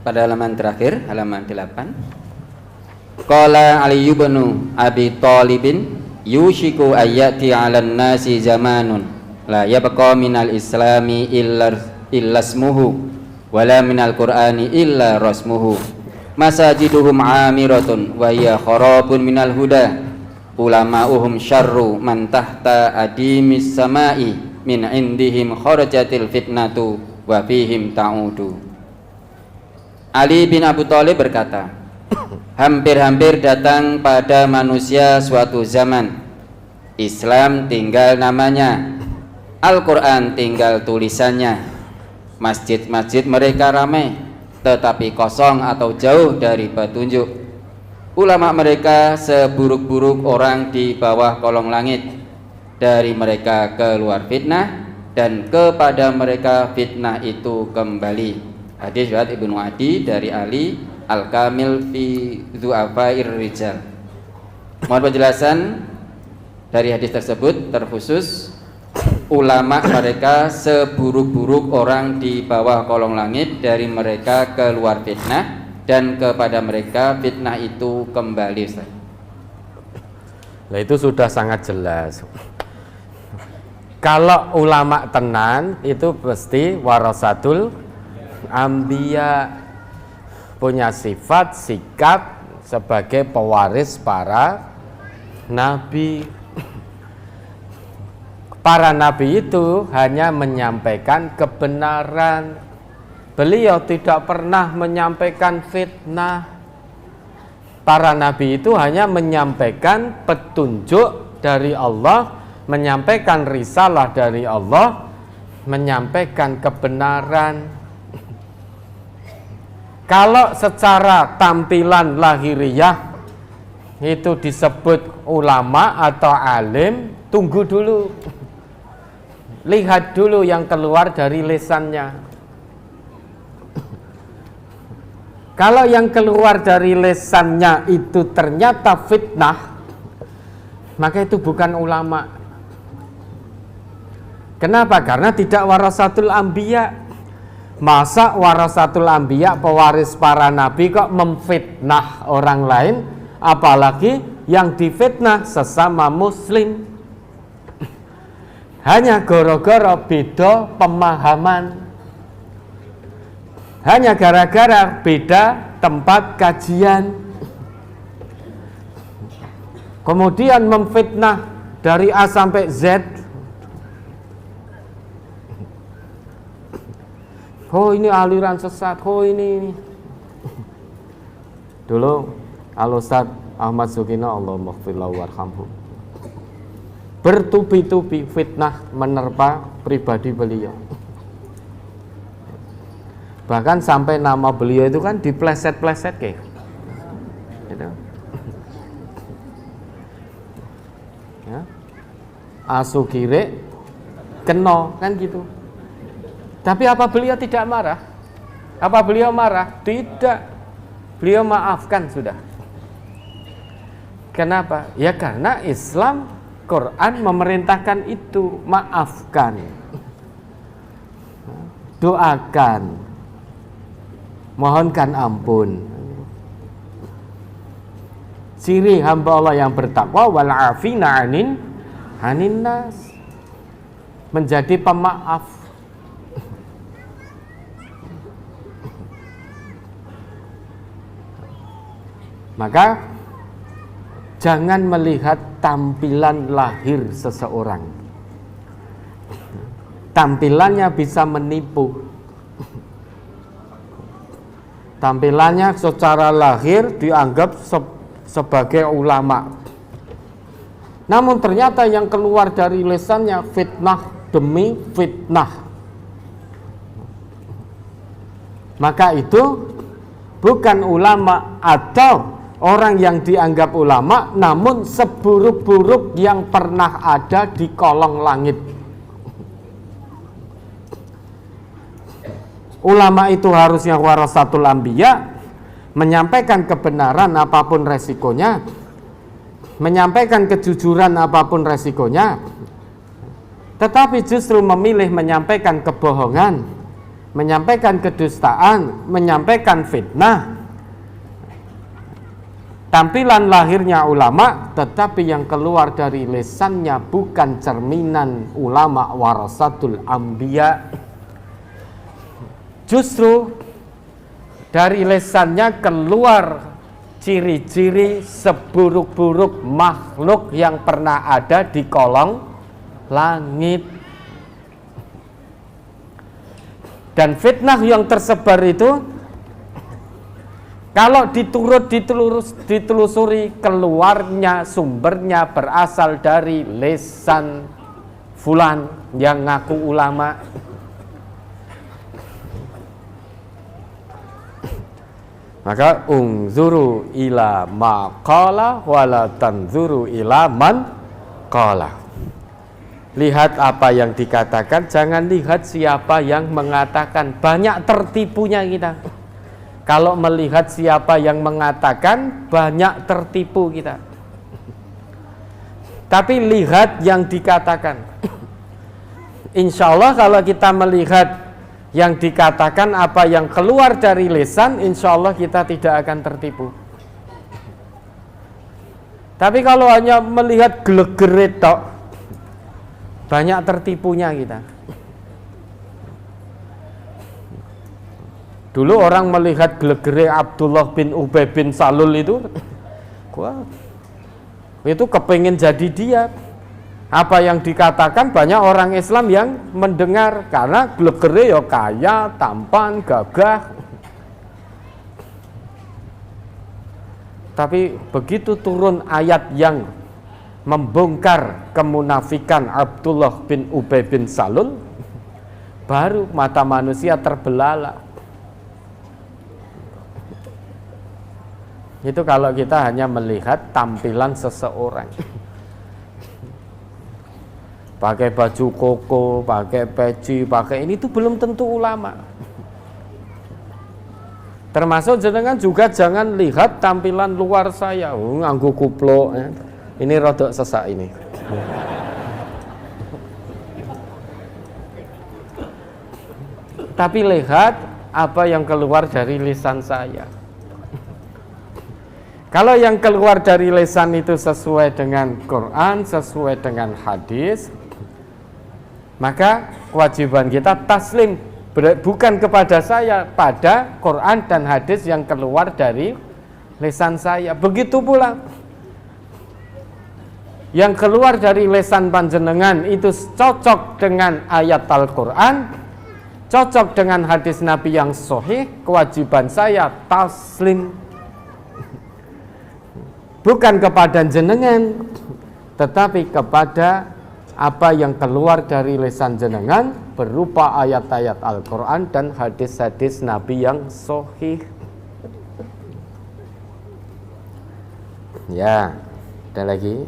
pada halaman terakhir, halaman 8. Qala Ali ibn Abi Thalibin yushiku ayyati 'alan nasi zamanun la yabqa minal islami illa ismuhu wala minal qur'ani illa rasmuhu masajiduhum 'amiratun wa hiya kharabun minal huda ulama'uhum syarru man tahta adimis sama'i min indihim kharajatil fitnatu wa fihim ta'udu. Ali bin Abu Thalib berkata, hampir-hampir datang pada manusia suatu zaman, Islam tinggal namanya, Al-Quran tinggal tulisannya, masjid-masjid mereka ramai tetapi kosong atau jauh dari petunjuk, ulama mereka seburuk-buruk orang di bawah kolong langit, dari mereka keluar fitnah dan kepada mereka fitnah itu kembali. Hadis riwayat Ibnu Adi dari Ali Al-Kamil fi Dzu'afair Rijal. Mohon penjelasan dari hadis tersebut, terkhusus ulama mereka seburuk-buruk orang di bawah kolong langit, dari mereka keluar fitnah dan kepada mereka fitnah itu kembali. Nah, itu sudah sangat jelas. Kalau ulama tenan itu pasti warasatul ambiya, punya sifat sikap sebagai pewaris para nabi. Para nabi itu hanya menyampaikan kebenaran. Beliau tidak pernah menyampaikan fitnah. Para nabi itu hanya menyampaikan petunjuk dari Allah, menyampaikan risalah dari Allah, menyampaikan kebenaran. Kalau secara tampilan lahiriah itu disebut ulama atau alim, tunggu dulu, lihat dulu yang keluar dari lisannya. Kalau yang keluar dari lisannya itu ternyata fitnah, maka itu bukan ulama. Kenapa? Karena tidak warasatul anbiya. Masa warasatul anbiya, pewaris para nabi, kok memfitnah orang lain, apalagi yang difitnah sesama muslim, hanya gara-gara beda pemahaman, hanya gara-gara beda tempat kajian, kemudian memfitnah dari A sampai Z. Oh, ini aliran sesat, oh ini. Dulu Al-Ustaz Ahmad Sukino, Allahumma ighfirlahu warhamhu, bertubi-tubi fitnah menerpa pribadi beliau. Bahkan sampai nama beliau itu kan dipleset-pleset kayak gitu. Ya. Asukire keno kan gitu. Tapi apa beliau tidak marah? Apa beliau marah? Tidak. Beliau maafkan sudah. Kenapa? Ya karena Islam, Quran memerintahkan itu, maafkan, doakan, mohonkan ampun. Ciri hamba Allah yang bertakwa, wal afina anin nas, menjadi pemaaf. Maka jangan melihat tampilan lahir seseorang. Tampilannya bisa menipu. Tampilannya secara lahir dianggap sebagai ulama. Namun ternyata yang keluar dari lisannya fitnah demi fitnah. Maka itu bukan ulama atau orang yang dianggap ulama, namun seburuk-buruk yang pernah ada di kolong langit. Ulama itu harusnya warasatul anbiya, menyampaikan kebenaran apapun resikonya, menyampaikan kejujuran apapun resikonya, tetapi justru memilih menyampaikan kebohongan, menyampaikan kedustaan, menyampaikan fitnah. Tampilan lahirnya ulama, tetapi yang keluar dari lisannya bukan cerminan ulama warasatul anbiya. Justru dari lisannya keluar ciri-ciri seburuk-buruk makhluk yang pernah ada di kolong langit. Dan fitnah yang tersebar itu kalau ditelusuri keluarnya sumbernya berasal dari lisan fulan yang ngaku ulama. Maka unzuru ila ma qala wala tanzuru ila man qala. Lihat apa yang dikatakan, jangan lihat siapa yang mengatakan. Banyak tertipunya kita. Kalau melihat siapa yang mengatakan, banyak tertipu kita. Tapi lihat yang dikatakan. Insya Allah kalau kita melihat yang dikatakan, apa yang keluar dari lisan, insya Allah kita tidak akan tertipu. Tapi kalau hanya melihat gelegere tok, banyak tertipunya kita. Dulu orang melihat gelegere Abdullah bin Ubay bin Salul itu, wah, itu kepingin jadi dia. Apa yang dikatakan banyak orang Islam yang mendengar karena gelegere ya kaya, tampan, gagah. Tapi begitu turun ayat yang membongkar kemunafikan Abdullah bin Ubay bin Salul, baru mata manusia terbelalak. Itu kalau kita hanya melihat tampilan seseorang. Pakai baju koko, pakai peci, pakai ini, itu belum tentu ulama. Termasuk jenengan juga jangan lihat tampilan luar saya, nganggo kuplo, ini rodok sesak ini. Tapi lihat apa yang keluar dari lisan saya. Kalau yang keluar dari lisan itu sesuai dengan Quran, sesuai dengan hadis, maka kewajiban kita taslim, bukan kepada saya, pada Quran dan hadis yang keluar dari lisan saya. Begitu pula yang keluar dari lisan panjenengan itu cocok dengan ayat Al-Quran, cocok dengan hadis Nabi yang sahih, kewajiban saya taslim. Bukan kepada jenengan, tetapi kepada apa yang keluar dari lisan jenengan berupa ayat-ayat Al-Quran dan hadis-hadis Nabi yang sahih. Ya, ada lagi?